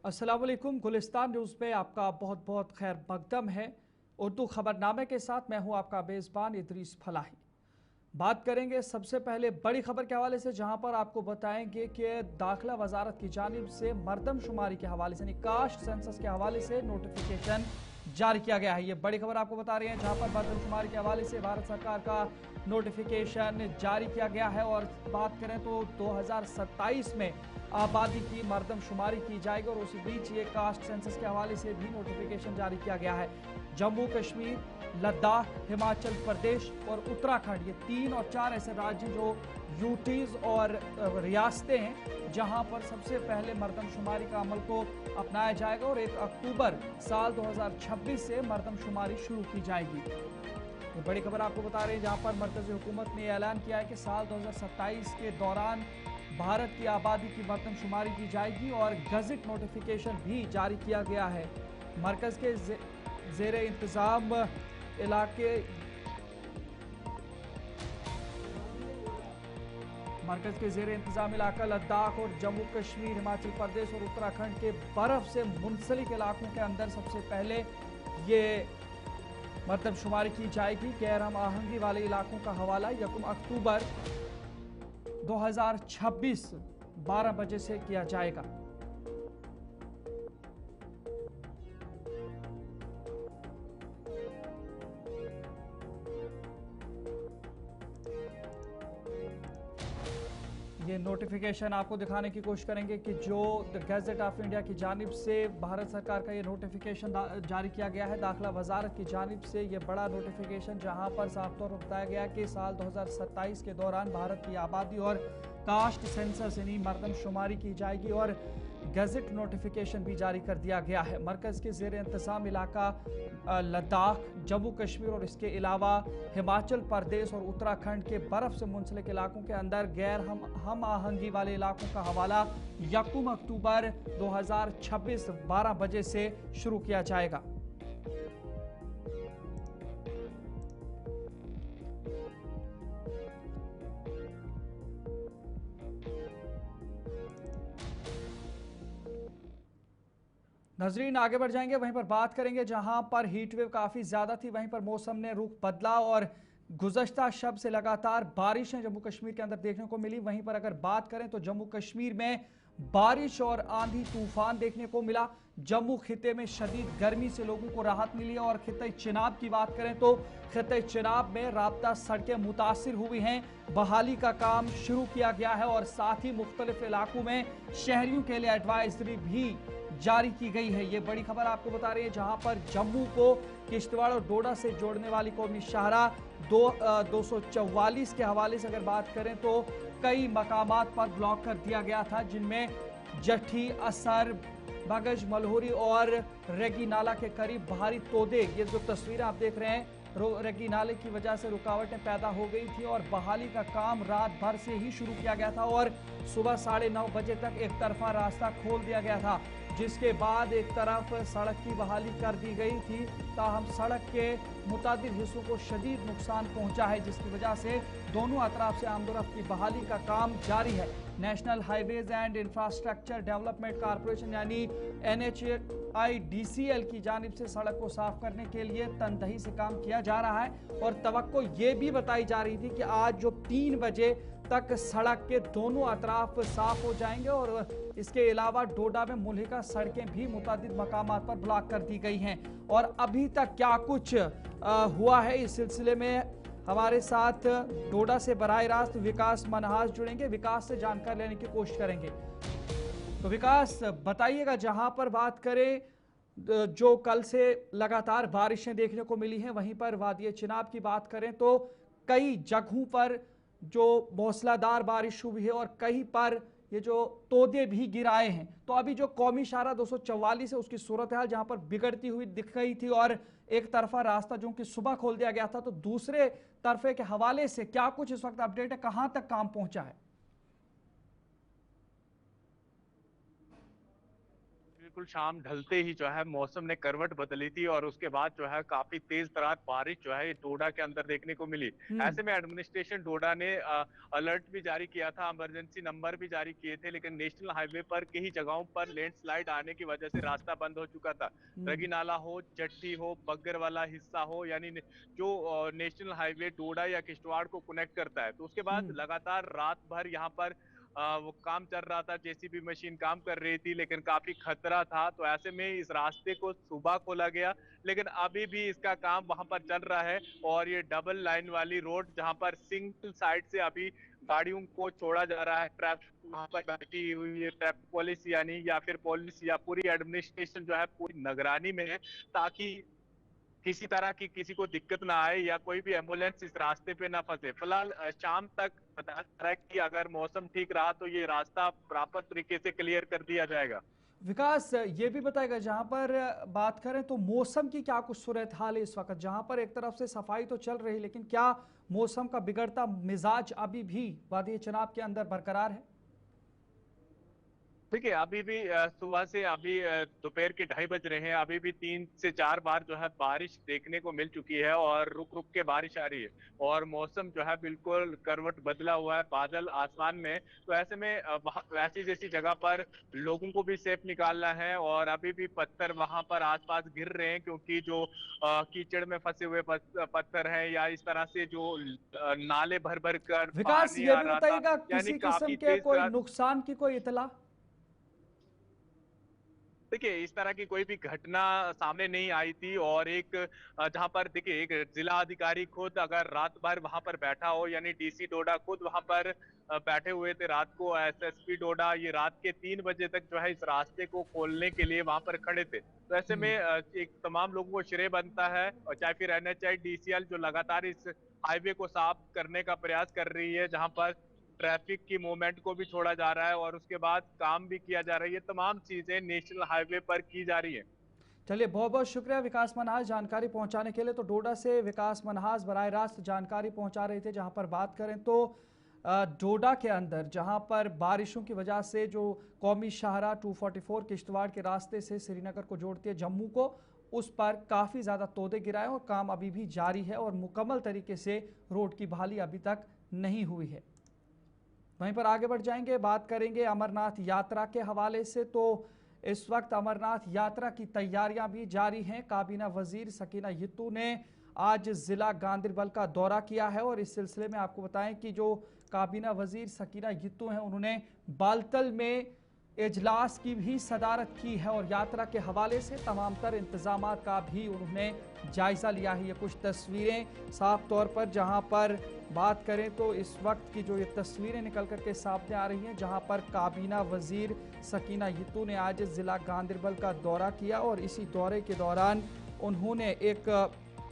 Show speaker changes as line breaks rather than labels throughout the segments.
अस्सलाम वालेकुम। गुलिस्तान न्यूज़ में आपका बहुत बहुत खैर मकदम है। उर्दू खबरनामे के साथ मैं हूं आपका मेज़बान इदरीस फलाही। बात करेंगे सबसे पहले बड़ी खबर के हवाले से, जहां पर आपको बताएंगे कि दाखिला वजारत की जानिब से मरदमशुमारी के हवाले से, कास्ट सेंसस के हवाले से नोटिफिकेशन जारी किया गया है। ये बड़ी खबर आपको बता रहे हैं, जहां पर मरदमशुमारी के हवाले से भारत सरकार का नोटिफिकेशन जारी किया गया है। और बात करें तो 2027 में आबादी की मरदमशुमारी की जाएगी और उसी बीच ये कास्ट सेंसस के हवाले से भी नोटिफिकेशन जारी किया गया है। जम्मू कश्मीर, लद्दाख, हिमाचल प्रदेश और उत्तराखंड, ये 3 और 4 ऐसे राज्य जो यूटीज और रियासतें हैं जहां पर सबसे पहले मरदमशुमारी का अमल को अपनाया जाएगा और 1 अक्टूबर साल 2026 से मरदमशुमारी शुरू की जाएगी। ये बड़ी खबर आपको बता रहे हैं, जहां पर मरकजी हुकूमत ने ऐलान किया है कि साल 2027 के दौरान भारत की आबादी की मरदमशुमारी की जाएगी और गजट नोटिफिकेशन भी जारी किया गया है। मरकज के जेर इंतजाम इलाके मरकज के जेर इंतजाम इलाका लद्दाख और जम्मू कश्मीर, हिमाचल प्रदेश और उत्तराखंड के बर्फ से मुंसलिक इलाकों के अंदर सबसे पहले ये मरदमशुमारी की जाएगी। गैर हम आहंगी वाले इलाकों का हवाला 1 अक्टूबर 2026 12 बजे से किया जाएगा। ये नोटिफिकेशन आपको दिखाने की कोशिश करेंगे कि जो गैजेट ऑफ इंडिया की जानिब से भारत सरकार का ये नोटिफिकेशन जारी किया गया है दाखिला वजारत की जानिब से। ये बड़ा नोटिफिकेशन जहां पर साफ तौर पर बताया गया कि साल 2027 के दौरान भारत की आबादी और कास्ट सेंसस यानी मरदमशुमारी की जाएगी और गैजेट नोटिफिकेशन भी जारी कर दिया गया है। मरकज़ के ज़ेर इंतज़ाम इलाका लद्दाख, जम्मू कश्मीर और इसके अलावा हिमाचल प्रदेश और उत्तराखंड के बर्फ़ से मुंसलिक इलाकों के अंदर गैर हम आहंगी वाले इलाकों का हवाला 1 अक्टूबर 2026 12 बजे से शुरू किया जाएगा। नजरीन आगे बढ़ जाएंगे, वहीं पर बात करेंगे जहां पर हीट वेव काफ़ी ज़्यादा थी, वहीं पर मौसम ने रुख बदला और गुज़श्ता शब से लगातार बारिशें जम्मू कश्मीर के अंदर देखने को मिली। वहीं पर अगर बात करें तो जम्मू कश्मीर में बारिश और आंधी तूफान देखने को मिला। जम्मू खिते में शदीद गर्मी से लोगों को राहत मिली और खिते चिनाब की बात करें तो खिते चिनाब में राब्ता सड़कें मुतासिर हुई हैं। बहाली का काम शुरू किया गया है और साथ ही मुख्तलिफ इलाकों में शहरियों के लिए एडवाइजरी भी जारी की गई है। ये बड़ी खबर आपको बता रही है, जहां पर जम्मू को किश्तवाड़ और डोडा से जोड़ने वाली कौमी शाहरा 244 के हवाले से अगर बात करें तो कई मकामात पर ब्लॉक कर दिया गया था, जिनमें जट्ठी, असर, बगज, मलहोरी और रेगी नाला के करीब भारी तोदे, ये जो तस्वीरें आप देख रहे हैं, रेगी नाले की वजह से रुकावटें पैदा हो गई थी और बहाली का काम रात भर से ही शुरू किया गया था और सुबह 9:30 बजे तक एक तरफा रास्ता खोल दिया गया था, जिसके बाद एक तरफ सड़क की बहाली कर दी गई थी। ताहम सड़क के मुतादिद हिस्सों को शदीद नुकसान पहुंचा है, जिसकी वजह से दोनों अतराफ से आमदोरफ्त की बहाली का काम जारी है। National highways and infrastructure development corporation यानी NHAIDCL की जानिब से सड़क को साफ करने के लिए तनदही से काम किया जा रहा है और तवक्को ये भी बताई जा रही थी कि आज जो 3 बजे तक सड़क के दोनों अतराफ साफ हो जाएंगे और इसके अलावा डोडा में मुल्हिका सड़कें भी मुतादिद मकामात पर ब्लॉक कर दी गई हैं। और अभी तक क्या कुछ हुआ है इस सिलसिले में हमारे साथ डोडा से बराह रास्त विकास मनहास जुड़ेंगे, विकास से जानकारी लेने की कोशिश करेंगे। तो विकास बताइएगा, जहां पर बात करें जो कल से लगातार बारिशें देखने को मिली हैं, वहीं पर वादी चिनाब की बात करें तो कई जगहों पर जो मूसलाधार बारिश हुई है और कहीं पर ये जो तोदे भी गिराए हैं। तो अभी जो कौमी शाहरा 244 है उसकी सूरत हाल जहां पर बिगड़ती हुई दिख गई थी और एक तरफा रास्ता जो कि सुबह खोल दिया गया था, तो दूसरे तरफे के हवाले से क्या कुछ इस वक्त अपडेट है, कहां तक काम पहुंचा है?
बिल्कुल शाम ढलते ही जो है मौसम ने करवट बदली थी और उसके बाद जो है काफी तेज तरार बारिश जो है ये डोडा के अंदर देखने को मिली।
हम्म।
ऐसे में एडमिनिस्ट्रेशन डोडा ने अलर्ट भी जारी किया था, इमरजेंसी नंबर भी जारी किए थे, लेकिन नेशनल हाईवे पर कई जगहों पर लैंडस्लाइड आने की वजह से रास्ता बंद हो चुका था।
हम्म।
रगी नाला हो, जट्टी हो, बग्गर वाला हिस्सा हो, यानी जो नेशनल हाईवे डोडा या किश्तवाड़ को कनेक्ट करता है, तो उसके बाद
हम्म।
लगातार रात भर यहाँ पर वो काम चल रहा था, जेसीबी मशीन काम कर रही थी, लेकिन काफी खतरा था। तो ऐसे में इस रास्ते को सुबह खोला गया, लेकिन अभी भी इसका काम वहां पर चल रहा है। और ये डबल लाइन वाली रोड जहां पर सिंगल साइड से अभी गाड़ियों को छोड़ा जा रहा है, ट्रैफिक वहां पर बैठी हुई है, ट्रैफिक पुलिस यानी या फिर पुलिस या पूरी एडमिनिस्ट्रेशन जो है पूरी निगरानी में है, ताकि किसी तरह की किसी को दिक्कत ना आए या कोई भी एम्बुलेंस इस रास्ते पे ना फंसे। फिलहाल शाम तक बताया जा रहा है कि अगर मौसम ठीक रहा तो ये रास्ता प्रॉपर तरीके से क्लियर कर दिया जाएगा।
विकास, ये भी बताएगा जहां पर बात करें तो मौसम की क्या कुछ सूरत हाल है इस वक्त, जहां पर एक तरफ से सफाई तो चल रही है लेकिन क्या मौसम का बिगड़ता मिजाज अभी भी वादी चनाब के अंदर बरकरार है?
देखिए अभी भी सुबह से अभी दोपहर के 2:30 बज रहे हैं, अभी भी 3 से 4 बार जो है बारिश देखने को मिल चुकी है और रुक रुक के बारिश आ रही है। और मौसम जो है बिल्कुल करवट बदला हुआ है, बादल आसमान में। तो ऐसे में ऐसी जैसी जगह पर लोगों को भी सेफ निकालना है। और अभी भी पत्थर वहां पर आसपास गिर रहे हैं, क्योंकि जो कीचड़ में फंसे हुए पत्थर हैं या इस तरह से जो नाले भर भर कर
विकास,
पानी
ये
आ
भी
रहा था,
बताइएगा
यानी
किसी किस्म
काफी
के
तेज।
कोई नुकसान की कोई इतला?
देखिए इस तरह की कोई भी घटना सामने नहीं आई थी। और एक जहां पर देखिए एक जिला अधिकारी खुद अगर रात भर वहां पर बैठा हो, यानी डीसी डोडा खुद वहां पर बैठे हुए थे रात को, एसएसपी डोडा ये रात के 3 बजे तक जो है इस रास्ते को खोलने के लिए वहां पर खड़े थे। तो ऐसे में
हम्म।
एक तमाम लोगों को श्रेय बनता है, और चाहे फिर एनएचआई डीसीएल जो लगातार इस हाईवे को साफ करने का प्रयास कर रही है, जहां पर ट्रैफिक की मूवमेंट को भी छोड़ा जा रहा है और उसके बाद काम भी किया जा रहा है। ये तमाम चीजें नेशनल हाईवे पर की जा रही है।
चलिए, बहुत बहुत शुक्रिया विकास मनहास जानकारी पहुंचाने के लिए। तो डोडा से विकास मनहास बराह रास्त जानकारी पहुंचा रहे थे। जहां पर बात करें तो डोडा के अंदर जहां पर बारिशों की वजह से जो कौमी शाहरा 244 किश्तवाड़ के रास्ते से श्रीनगर को जोड़ती है जम्मू को, उस पर काफ़ी ज़्यादा तोदे गिराए और काम अभी भी जारी है और मुकम्मल तरीके से रोड की बहाली अभी तक नहीं हुई है। वहीं पर आगे बढ़ जाएंगे, बात करेंगे अमरनाथ यात्रा के हवाले से। तो इस वक्त अमरनाथ यात्रा की तैयारियां भी जारी हैं। काबीना वजीर सकीना यित्तू ने आज ज़िला गांदरबल का दौरा किया है और इस सिलसिले में आपको बताएं कि जो काबीना वजीर सकीना यित्तू हैं उन्होंने बालतल में इजलास की भी सदारत की है और यात्रा के हवाले से तमाम तर इंतजाम का भी उन्होंने जायज़ा लिया है। ये कुछ तस्वीरें साफ तौर पर जहां पर बात करें तो इस वक्त की जो ये तस्वीरें निकल करके सामने आ रही हैं, जहां पर काबीना वजीर सकीना यित्तू ने आज ज़िला गांदरबल का दौरा किया और इसी दौरे के दौरान उन्होंने एक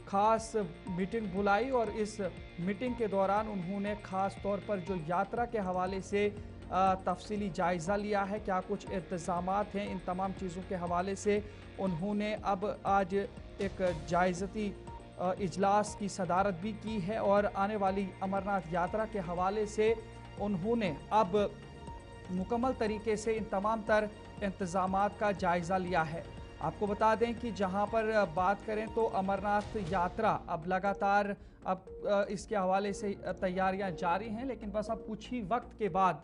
खास मीटिंग बुलाई और इस मीटिंग के दौरान उन्होंने ख़ास तौर पर जो यात्रा के हवाले से तफसीली जायज़ा लिया है, क्या कुछ इंतज़ामात हैं, इन तमाम चीज़ों के हवाले से उन्होंने अब आज एक जायज़ती इजलास की सदारत भी की है और आने वाली अमरनाथ यात्रा के हवाले से उन्होंने अब मुकम्मल तरीके से इन तमाम तर इंतज़ामात का जायज़ा लिया है। आपको बता दें कि जहां पर बात करें तो अमरनाथ यात्रा अब लगातार अब इसके हवाले से तैयारियां जारी हैं, लेकिन बस अब कुछ ही वक्त के बाद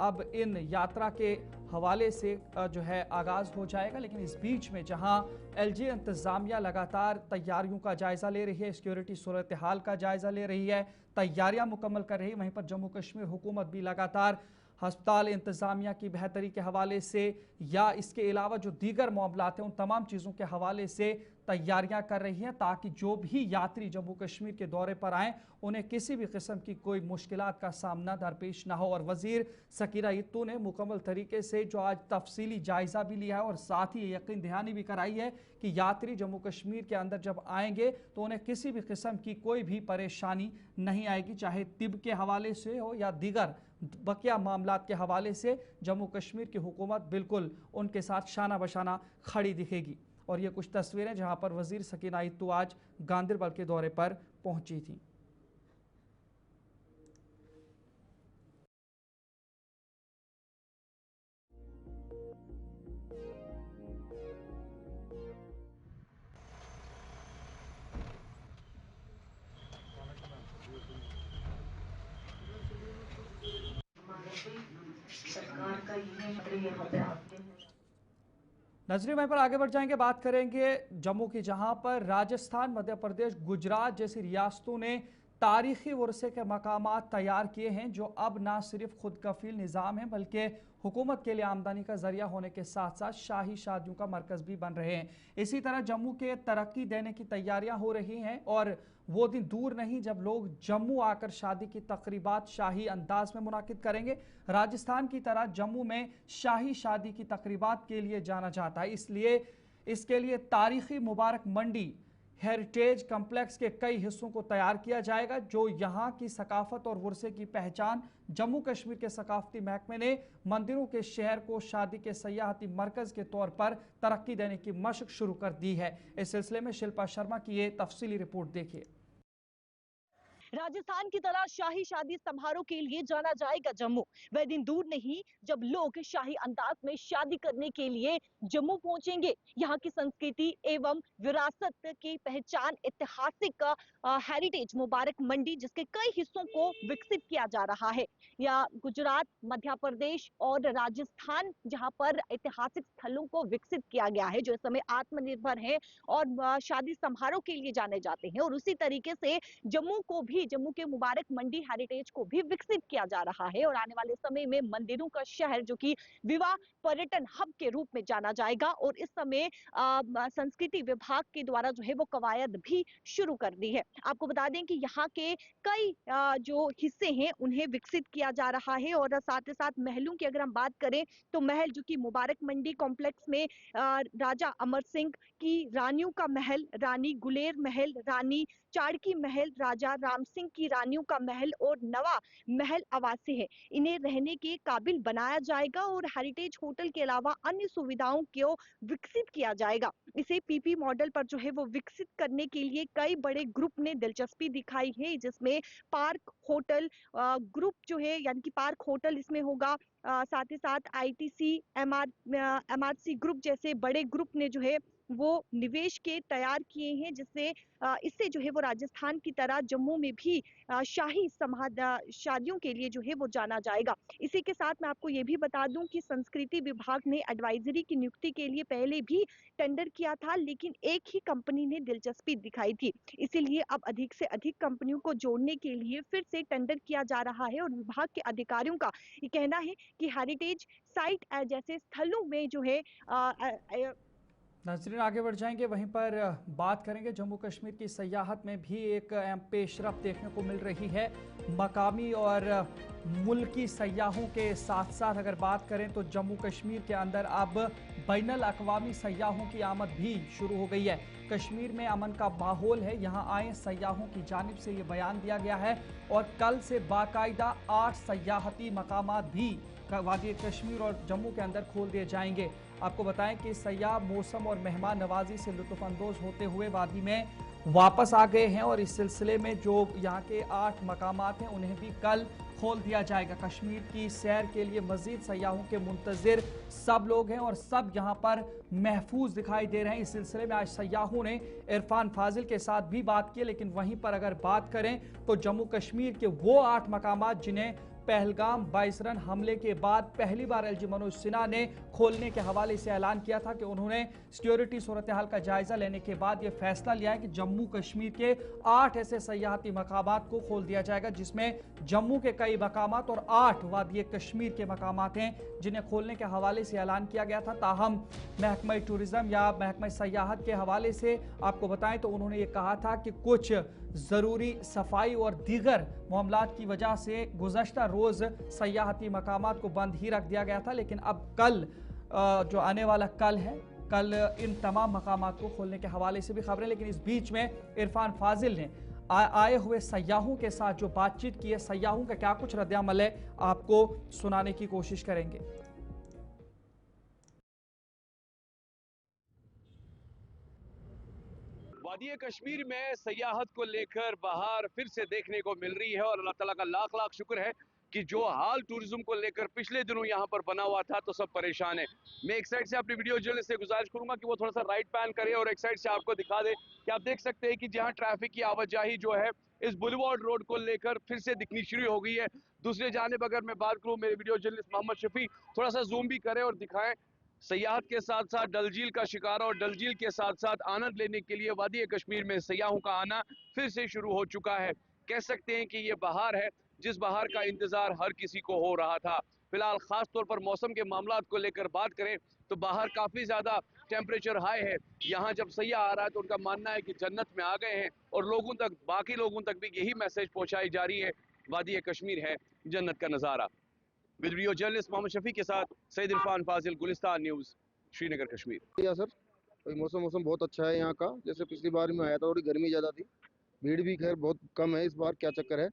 अब इन यात्रा के हवाले से जो है आगाज़ हो जाएगा। लेकिन इस बीच में जहां एलजी इंतज़ामिया लगातार तैयारियों का जायज़ा ले रही है, सिक्योरिटी सूरत हाल का जायज़ा ले रही है, तैयारियां मुकम्मल कर रही है, वहीं पर जम्मू कश्मीर हुकूमत भी लगातार हस्पताल इंतज़ामिया की बेहतरी के हवाले से या इसके अलावा जो दीगर मामलात हैं उन तमाम चीज़ों के हवाले से तैयारियां कर रही हैं, ताकि जो भी यात्री जम्मू कश्मीर के दौरे पर आएँ उन्हें किसी भी किस्म की कोई मुश्किलात का सामना दरपेश ना हो। और वज़ीर सकीना यित्तू ने मुकम्मल तरीके से जो आज तफसीली जायज़ा भी लिया है और साथ ही यकीन दहानी भी कराई है कि यात्री जम्मू कश्मीर के अंदर जब आएंगे तो उन्हें किसी भी किस्म की कोई भी परेशानी नहीं आएगी, चाहे तिब के हवाले से हो या दीगर बकिया मामलात के हवाले से जम्मू कश्मीर की हुकूमत बिल्कुल उनके साथ शाना बशाना खड़ी दिखेगी। और ये कुछ तस्वीरें जहां पर वजीर सकीना यित्तू आज गांदरबल के दौरे पर पहुंची थी।
यहाँ पे आते हैं।
नजरी वहीं पर आगे बढ़ जाएंगे, बात करेंगे जम्मू की, जहां पर राजस्थान, मध्य प्रदेश, गुजरात जैसी रियासतों ने तारीखी वरसे के मकामात तैयार किए हैं जो अब ना सिर्फ खुद कफील निज़ाम है बल्कि हुकूमत के लिए आमदनी का जरिया होने के साथ साथ शाही शादियों का मरकज भी बन रहे हैं। इसी तरह जम्मू के तरक्की देने की तैयारियां हो रही हैं और वो दिन दूर नहीं जब लोग जम्मू आकर शादी की तकरीबात शाही अंदाज में मुनाकिद करेंगे। राजस्थान की तरह जम्मू में शाही शादी की तकरीबात के लिए जाना जाता है, इसलिए इसके लिए तारीखी मुबारक मंडी हेरिटेज कम्प्लेक्स के कई हिस्सों को तैयार किया जाएगा जो यहाँ की सकाफत और वरसे की पहचान। जम्मू कश्मीर के सकाफती महकमे ने मंदिरों के शहर को शादी के सयाहती मरकज के तौर पर तरक्की देने की मशक शुरू कर दी है। इस सिलसिले में शिल्पा शर्मा की ये तफसीली रिपोर्ट देखिए।
राजस्थान की तरह शाही शादी समारोह के लिए जाना जाएगा जम्मू। वह दिन दूर नहीं जब लोग शाही अंदाज में शादी करने के लिए जम्मू पहुंचेंगे। यहाँ की संस्कृति एवं विरासत की पहचान, ऐतिहासिक हेरिटेज मुबारक मंडी जिसके कई हिस्सों को विकसित किया जा रहा है, या गुजरात, मध्य प्रदेश और राजस्थान जहाँ पर ऐतिहासिक स्थलों को विकसित किया गया है जो इस समय आत्मनिर्भर है और शादी समारोह के लिए जाने जाते हैं। और उसी तरीके से जम्मू को भी, जम्मू के मुबारक मंडी हेरिटेज को भी विकसित किया जा रहा है और आने वाले समय में मंदिरों का शहर जो कि विवाह पर्यटन हब के रूप में जाना जाएगा। और इस समय संस्कृति विभाग के द्वारा जो है वो कवायद भी शुरू कर दी है। आपको बता दें कि यहाँ के कई जो हिस्से हैं उन्हें विकसित किया जा रहा है और साथ ही साथ महलों की अगर हम बात करें तो महल जो कि मुबारक मंडी कॉम्प्लेक्स में राजा अमर सिंह की रानियों का महल, रानी गुलेर महल, रानी चाड़की महल, राजा राम सिंह की रानियों का महल और नवा महल आवासीय है। इन्हें रहने के काबिल बनाया जाएगा और हेरिटेज होटल के अलावा अन्य सुविधाओं को विकसित किया जाएगा। इसे पीपी मॉडल पर जो है वो विकसित करने के लिए कई बड़े ग्रुप ने दिलचस्पी दिखाई है, जिसमें पार्क होटल ग्रुप जो है, यानी कि पार्क होटल इसमें होगा। साथ ही साथ आईटीसी, एमआरसी ग्रुप जैसे बड़े ग्रुप ने जो है वो निवेश के तैयार किए हैं, जिससे इससे जो है वो राजस्थान की तरह जम्मू में भी शाही शादियों के लिए जो है वो जाना जाएगा। इसी के साथ मैं आपको ये भी बता दूं कि संस्कृति विभाग ने एडवाइजरी की नियुक्ति के लिए पहले भी टेंडर किया था, लेकिन एक ही कंपनी ने दिलचस्पी दिखाई थी। इसीलिए अब अधिक से अधिक कंपनियों को जोड़ने के लिए फिर से टेंडर किया जा रहा है और विभाग के अधिकारियों का ये कहना है कि हेरिटेज साइट जैसे स्थलों में जो है
नाज़रीन आगे बढ़ जाएंगे, वहीं पर बात करेंगे जम्मू कश्मीर की सयाहत में भी एक अहम पेशरफ देखने को मिल रही है। मकामी और मुल्की सयाहों के साथ साथ अगर बात करें तो जम्मू कश्मीर के अंदर अब बैनुल अक़वामी सयाहों की आमद भी शुरू हो गई है। कश्मीर में अमन का माहौल है, यहाँ आए सयाहों की जानिब से ये बयान दिया गया है और कल से बाकायदा 8 सयाहती मकामात भी वादी कश्मीर और जम्मू के अंदर खोल दिए जाएंगे। आपको बताएं कि सयाह मौसम और मेहमान नवाजी से लुत्फ़अंदोज़ होते हुए वादी में वापस आ गए हैं और इस सिलसिले में जो यहाँ के 8 मकामात हैं उन्हें भी कल खोल दिया जाएगा। कश्मीर की सैर के लिए मज़ीद सयाहों के मुंतज़िर सब लोग हैं और सब यहाँ पर महफूज दिखाई दे रहे हैं। इस सिलसिले में आज सयाहों ने इरफान फाजिल के साथ भी बात की, लेकिन वहीं पर अगर बात करें तो जम्मू कश्मीर के वो 8 मकामात जिन्हें पहलगाम 22 रन हमले के बाद पहली बार एलजी मनोज सिन्हा ने खोलने के हवाले से ऐलान किया था कि उन्होंने सिक्योरिटी सूरत हाल का जायजा लेने के बाद यह फैसला लिया है कि जम्मू कश्मीर के 8 ऐसे सयाहती मकामात को खोल दिया जाएगा, जिसमें जम्मू के कई मकामात और 8 वादी कश्मीर के मकामात हैं जिन्हें खोलने के हवाले से ऐलान किया गया था। ताहम महकमा टूरिज्म या महकमा सयाहत के हवाले से आपको बताएं तो उन्होंने ये कहा था कि कुछ ज़रूरी सफाई और दीगर मामलात की वजह से गुज़श्ता रोज़ सयाहती मकामात को बंद ही रख दिया गया था, लेकिन अब कल जो आने वाला कल है, कल इन तमाम मकामात को खोलने के हवाले से भी खबरें। लेकिन इस बीच में इरफान फाजिल ने आए हुए सयाहों के साथ जो बातचीत की है, सयाहों का क्या कुछ रद्द-ए-अमल है, आपको सुनाने की कोशिश करेंगे।
वादी कश्मीर में सयाहत को लेकर बहार फिर से देखने को मिल रही है और अल्लाह ताला का लाख लाख शुक्र है
कि जो हाल टूरिज्म को लेकर पिछले दिनों यहाँ पर बना हुआ था तो सब परेशान है। मैं एक साइड से अपनी वीडियो जर्नलिस्ट से गुजारिश करूंगा कि वो थोड़ा सा राइट पैन करे और एक साइड से आपको दिखा दे कि आप देख सकते हैं कि जहाँ ट्रैफिक की आवाजाही जो है इस बुलेवार्ड रोड को लेकर फिर से दिखनी शुरू हो गई है। दूसरी जानिब अगर मैं बात करूँ, मेरे वीडियो जर्नलिस्ट मोहम्मद शफी थोड़ा सा जूम भी करें और दिखाएं, सयाहत के साथ साथ डल झील का शिकारा और डल झील के साथ साथ आनंद लेने के लिए वादी कश्मीर में सयाहों का आना फिर से शुरू हो चुका है। कह सकते हैं कि ये बहार है जिस बहार का इंतजार हर किसी को हो रहा था। फिलहाल खास तौर पर मौसम के मामलात को लेकर बात करें तो बाहर काफी ज्यादा टेम्परेचर हाई है। यहाँ जब सयाह आ रहा है तो उनका मानना है कि जन्नत में आ गए हैं और लोगों तक, बाकी लोगों तक भी यही मैसेज पहुंचाई जा रही है, वादी कश्मीर है जन्नत का नजारा। वीडियो जर्नलिस्ट मोहम्मद शफी के साथ सईद इरफान फाजिल, गुलिस्तान न्यूज, श्रीनगर कश्मीर।
या सर, मौसम बहुत अच्छा है यहाँ का। जैसे पिछली बार में आया था थोड़ी गर्मी ज़्यादा थी, भीड़ भी खैर बहुत कम है इस बार। क्या चक्कर है?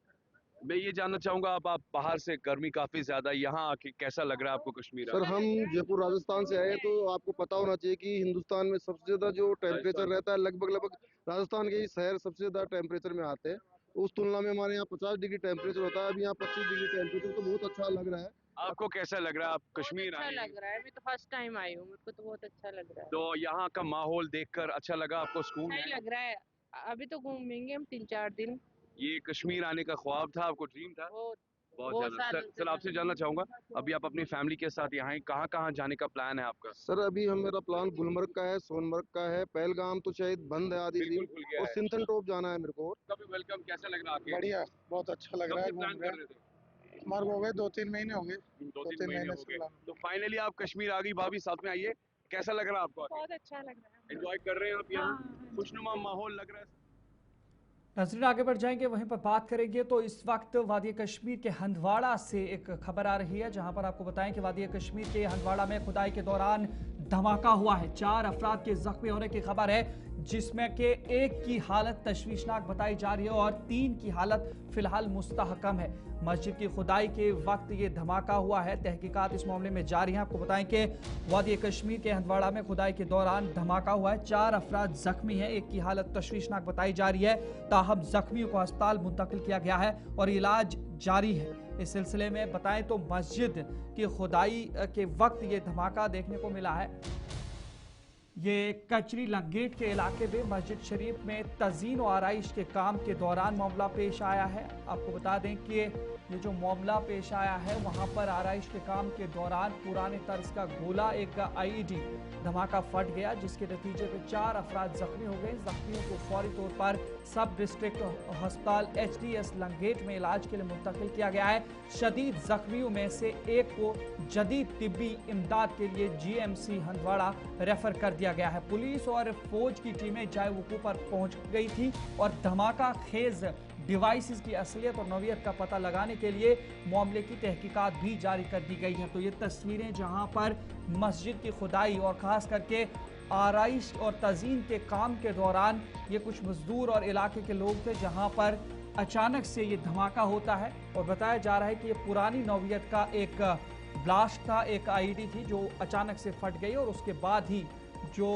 मैं ये जानना चाहूंगा, अब आप बाहर से, गर्मी काफी ज्यादा, यहाँ आके कैसा लग रहा है आपको कश्मीर?
सर हम जयपुर राजस्थान से आए हैं तो आपको पता होना चाहिए कि हिंदुस्तान में सबसे ज़्यादा जो टेम्परेचर रहता है लगभग राजस्थान के ही शहर सबसे ज़्यादा टेम्परेचर में आते हैं। उस तुलना में हमारे यहाँ 50 डिग्री टेम्परेचर होता है, अभी यहाँ 25 डिग्री टेम्परेचर, तो बहुत अच्छा लग रहा है।
आपको कैसा लग रहा है? आप कश्मीर
अच्छा
आए
लग रहा है। मैं तो फर्स्ट टाइम आई हूँ, मेरे को तो बहुत अच्छा लग रहा है।
तो यहाँ का माहौल देखकर अच्छा लगा आपको? सुकून
अच्छा ही
है?
लग रहा है। अभी तो घूमेंगे हम 3-4 दिन।
ये कश्मीर आने का ख्वाब था आपको, ड्रीम था?
बहुत
बहुत
बहुत
ज्यादा।
सालों से
सर आपसे जानना चाहूंगा, अभी आप अपनी फैमिली के साथ यहाँ हैं, कहाँ कहाँ जाने का प्लान है आपका?
सर अभी मेरा प्लान गुलमर्ग का है, सोनमर्ग का है, पहलगाम तो शायद बंद है आदि
बिल्कुल खुल गया
और
है।
सिंथन टॉप जाना है मेरे को।
कभी वेलकम, कैसा लग रहा है आपके?
बढ़िया, बहुत अच्छा लग रहा है।
प्लान
घूम
कर
रहे
रहे थे?
हमारे को हो गए 2-3 महीने हो गए।
2-3 महीने हो
से
गए।
प्लान।
तो फाइनली आप कश्मीर आ गई। भाभी साथ में आइए, कैसा लग रहा है आपको?
बहुत अच्छा लग रहा है।
एंजॉय कर रहे हैं आप यहाँ?
हाँ।
खुशनुमा माहौल लग रहा है?
नजरीन आगे बढ़ जाएंगे, वहीं पर बात करेंगे तो इस वक्त वादी कश्मीर के हंदवाड़ा से एक खबर आ रही है, जहां पर आपको बताएं कि वादी कश्मीर के हंदवाड़ा में खुदाई के दौरान धमाका हुआ है। 4 अफराद के जख्मी होने की खबर है, जिसमें कि एक की हालत तशवीशनाक बताई जा रही है और 3 की हालत फिलहाल मुस्तहकम है। मस्जिद की खुदाई के वक्त ये धमाका हुआ है। तहकीकात इस मामले में जारी है। आपको बताएं कि वादी कश्मीर के हंदवाड़ा में खुदाई के दौरान धमाका हुआ है। 4 अफराद जख्मी हैं, एक की हालत तशवीशनाक बताई जा रही है। ताहम जख्मियों को अस्पताल मुंतकिल किया गया है और इलाज जारी है। इस सिलसिले में बताएं तो मस्जिद की खुदाई के वक्त ये धमाका देखने को मिला है। ये कचरी लंगेट के इलाके में मस्जिद शरीफ में तज़ीन और आराइश के काम के दौरान मामला पेश आया है। आपको बता दें कि ये जो मामला पेश आया है, वहां पर आराइश के काम के दौरान पुराने तर्ज का गोला, एक आईईडी धमाका फट गया, जिसके नतीजे में 4 अफराद जख्मी हो गए। जख्मियों को फौरी तौर पर सब डिस्ट्रिक्ट अस्पताल HDS लंगेट में इलाज के लिए मुंतकिल किया गया है। शदीद जख्मियों में से एक को जदीद तिब्बी इमदाद के लिए GMC हंदवाड़ा रेफर कर दिया गया है। पुलिस और फौज की टीमें जाए वकूं पर पहुंच गई थी और धमाका खेज डिवाइसेस की असलियत और नौयत का पता लगाने के लिए मामले की तहकीकात भी जारी कर दी गई है। तो ये तस्वीरें जहां पर मस्जिद की खुदाई और ख़ास करके आराइश और तज़ीन के काम के दौरान ये कुछ मजदूर और इलाके के लोग थे, जहां पर अचानक से ये धमाका होता है और बताया जा रहा है कि ये पुरानी नौयत का एक ब्लास्ट था, एक आईडी थी जो अचानक से फट गई और उसके बाद ही जो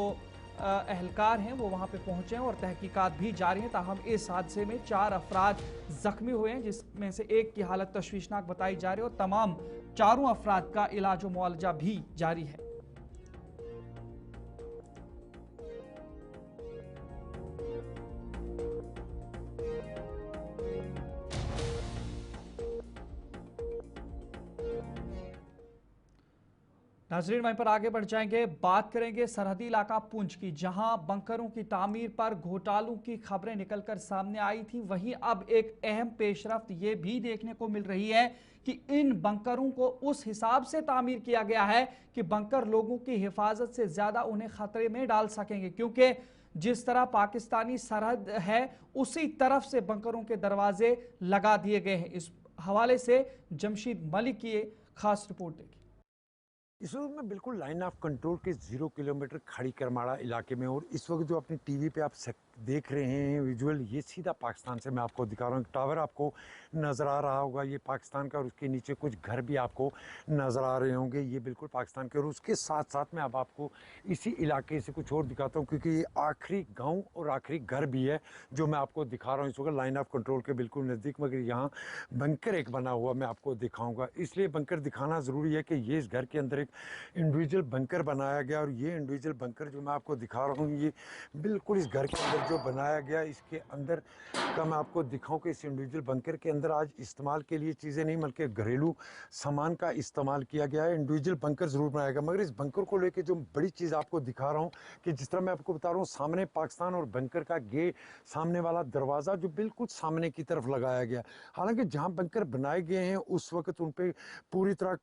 अहलकार हैं वो वहाँ पे पहुँचे हैं और तहकीकात भी जारी हैं। ताहम इस हादसे में 4 अफराद जख्मी हुए हैं, जिसमें से एक की हालत तशवीशनाक बताई जा रही है और तमाम 4 अफराद का इलाज व मुआलजा भी जारी है। नाजरीन वहीं पर आगे बढ़ जाएंगे, बात करेंगे सरहदी इलाका पुंछ की, जहां बंकरों की तामीर पर घोटालों की खबरें निकलकर सामने आई थी। वहीं अब एक अहम पेशरफ्त ये भी देखने को मिल रही है कि इन बंकरों को उस हिसाब से तामीर किया गया है कि बंकर लोगों की हिफाजत से ज़्यादा उन्हें खतरे में डाल सकेंगे, क्योंकि जिस तरह पाकिस्तानी सरहद है उसी तरफ से बंकरों के दरवाजे लगा दिए गए हैं। इस हवाले से जमशीद मलिक की खास रिपोर्ट देखिए।
इस वक्त मैं बिल्कुल लाइन ऑफ कंट्रोल के 0 किलोमीटर खड़ी करमाड़ा इलाके में, और इस वक्त जो अपनी टीवी पे आप देख रहे हैं विजुअल, ये सीधा पाकिस्तान से मैं आपको दिखा रहा हूँ। टावर आपको नज़र आ रहा होगा, ये पाकिस्तान का, और उसके नीचे कुछ घर भी आपको नज़र आ रहे होंगे, ये बिल्कुल पाकिस्तान के। और उसके साथ साथ मैं अब आपको इसी इलाके से कुछ और दिखाता हूँ, क्योंकि ये आखिरी गाँव और आखिरी घर भी है जो मैं आपको दिखा रहा हूँ इस वक्त लाइन ऑफ कंट्रोल के बिल्कुल नज़दीक। मगर यहाँ बंकर एक बना हुआ मैं आपको दिखाऊँगा, इसलिए बंकर दिखाना ज़रूरी है कि ये इस घर के अंदर एक इंडिविजुअल बंकर बनाया गया। और ये इंडिविजुअल बंकर जो मैं आपको दिखा रहा हूँ, ये बिल्कुल इस घर के अंदर जो बनाया गया, इसके अंदर का मैं आपको दिखाऊं कि इस इंडिविजुअल बंकर के अंदर आज इस्तेमाल के लिए चीज़ें नहीं बल्कि घरेलू सामान का इस्तेमाल किया गया है। इंडिविजुअल बंकर ज़रूर बनाया गया, मगर इस बंकर को लेके जो बड़ी चीज़ आपको दिखा रहा हूँ कि जिस तरह मैं आपको बता रहा हूँ, सामने पाकिस्तान और बंकर का गेट, सामने वाला दरवाज़ा जो बिल्कुल सामने की तरफ लगाया गया। हालांकि जहाँ बंकर बनाए गए हैं उस वक्त उन पर पूरी तरह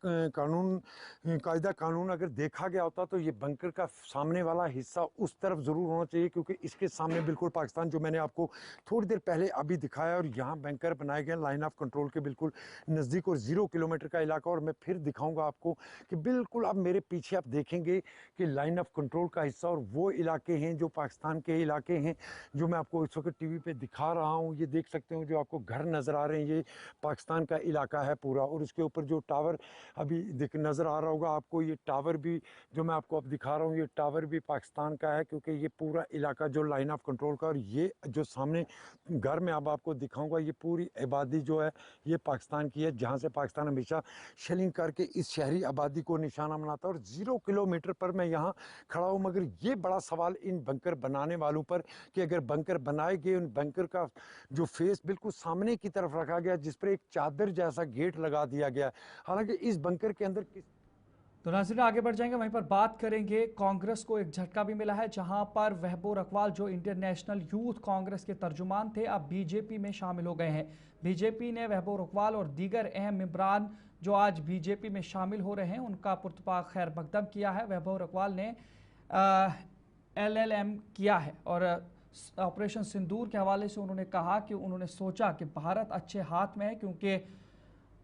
कायदा कानून अगर देखा गया होता तो ये बंकर का सामने वाला हिस्सा उस तरफ ज़रूर होना चाहिए, क्योंकि इसके सामने बिल्कुल पाकिस्तान जो मैंने आपको थोड़ी देर पहले अभी दिखाया, और यहाँ बंकर बनाए गए लाइन ऑफ कंट्रोल के बिल्कुल नज़दीक, और 0 किलोमीटर का इलाका। और मैं फिर दिखाऊंगा आपको कि बिल्कुल अब मेरे पीछे आप देखेंगे कि लाइन ऑफ कंट्रोल का हिस्सा और वो इलाके हैं जो पाकिस्तान के इलाके हैं जो मैं आपको इस वक्त टीवी पे दिखा रहा हूँ। ये देख सकते हो जो आपको घर नज़र आ रहे हैं, ये पाकिस्तान का इलाका है पूरा। और उसके ऊपर जो टावर अभी नज़र आ रहा होगा आपको, ये टावर भी जो मैं आपको अब दिखा रहा हूँ, ये टावर भी पाकिस्तान का है, क्योंकि ये पूरा इलाका जो लाइन ऑफ कंट्रोल का, और ये जो सामने घर में अब आपको दिखाऊंगा, ये पूरी आबादी जो है ये पाकिस्तान की है, जहाँ से पाकिस्तान हमेशा शेलिंग करके इस शहरी आबादी को निशाना बनाता है। और 0 किलोमीटर पर मैं यहाँ खड़ा हूँ, मगर ये बड़ा सवाल इन बंकर बनाने वालों पर कि अगर बंकर बनाए गए, उन बंकर का जो फेस बिल्कुल सामने की तरफ रखा गया, जिस पर एक चादर जैसा गेट लगा दिया गया। हालांकि इस बंकर के अंदर
तो नाज़रीन आगे बढ़ जाएंगे, वहीं पर बात करेंगे। कांग्रेस को एक झटका भी मिला है, जहां पर वहबो रकवाल जो इंडियन नेशनल यूथ कांग्रेस के तर्जुमान थे, अब बीजेपी में शामिल हो गए हैं। बीजेपी ने वहबो रकवाल और दीगर अहम मेंबरान जो आज बीजेपी में शामिल हो रहे हैं उनका पुरतपाक खैर मकदम किया है। वहबो रकवाल ने LLM किया है और ऑपरेशन सिंदूर के हवाले से उन्होंने कहा कि उन्होंने सोचा कि भारत अच्छे हाथ में है, क्योंकि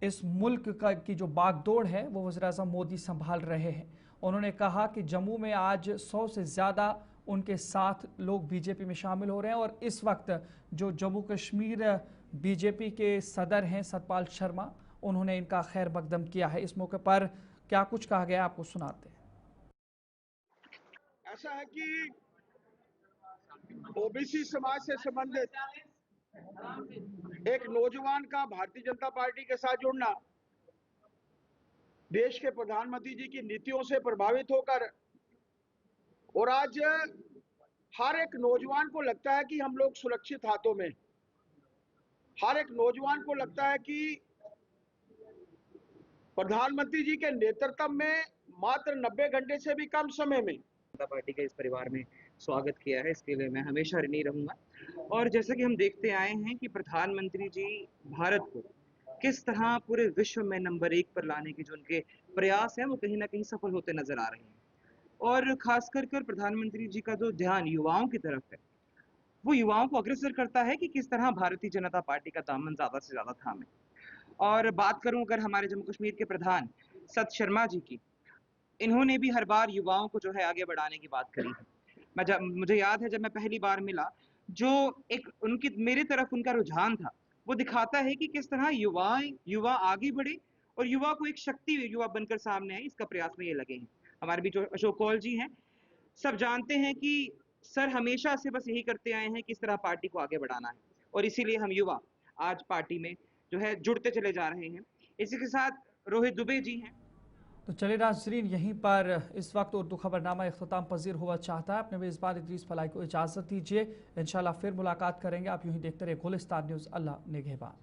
इस मुल्क की जो बागडोर है वो वज़ीर-ए-आज़म मोदी संभाल रहे हैं। उन्होंने कहा कि जम्मू में आज 100 से ज़्यादा उनके साथ लोग बीजेपी में शामिल हो रहे हैं। और इस वक्त जो जम्मू कश्मीर बीजेपी के सदर हैं सतपाल शर्मा, उन्होंने इनका खैर मकदम किया है। इस मौके पर क्या कुछ कहा गया आपको सुनाते हैं।
ऐसा है कि ओबीसी समाज से संबंधित एक नौजवान का भारतीय जनता पार्टी के साथ जुड़ना, देश के प्रधानमंत्री जी की नीतियों से प्रभावित होकर, और आज हर एक नौजवान को लगता है कि हम लोग सुरक्षित हाथों में, हर एक नौजवान को लगता है कि प्रधानमंत्री जी के नेतृत्व में मात्र 90 घंटे से भी कम समय में
जनता पार्टी के इस परिवार में स्वागत किया है, इसके लिए मैं हमेशा ऋणी रहूंगा। और जैसा कि हम देखते आए हैं कि प्रधानमंत्री जी भारत को किस तरह पूरे विश्व में नंबर 1 पर लाने के जो उनके प्रयास हैं वो कहीं ना कहीं सफल होते नजर आ रहे हैं। और खास कर प्रधानमंत्री जी का जो ध्यान युवाओं की तरफ है, वो युवाओं को अग्रसर करता है कि किस तरह भारतीय जनता पार्टी का दामन ज्यादा से ज्यादा थामे। और बात करूं अगर हमारे जम्मू कश्मीर के प्रधान सत शर्मा जी की, इन्होंने भी हर बार युवाओं को जो है आगे बढ़ाने की बात करी है। मुझे याद है जब मैं पहली बार मिला, जो एक उनकी मेरे तरफ उनका रुझान था, वो दिखाता है कि किस तरह युवा आगे बढ़े और युवा को एक शक्ति युवा बनकर सामने आए, इसका प्रयास में ये लगे हैं। हमारे बीच अशोक कौल जी हैं, सब जानते हैं कि सर हमेशा से बस यही करते आए हैं किस तरह पार्टी को आगे बढ़ाना है, और इसीलिए हम युवा आज पार्टी में जो है जुड़ते चले जा रहे हैं। इसी के साथ रोहित दुबे जी हैं।
तो चलिए नाज़रीन, यहीं पर इस वक्त उर्दू खबरनामा इख्तिताम पजीर हुआ चाहता है। अपने मेज़बान इदरीस फलाई को इजाज़त दीजिए, इंशाल्लाह फिर मुलाकात करेंगे। आप यूं ही देखते रहे गुलिस्तान न्यूज़। अल्लाह निगहबान।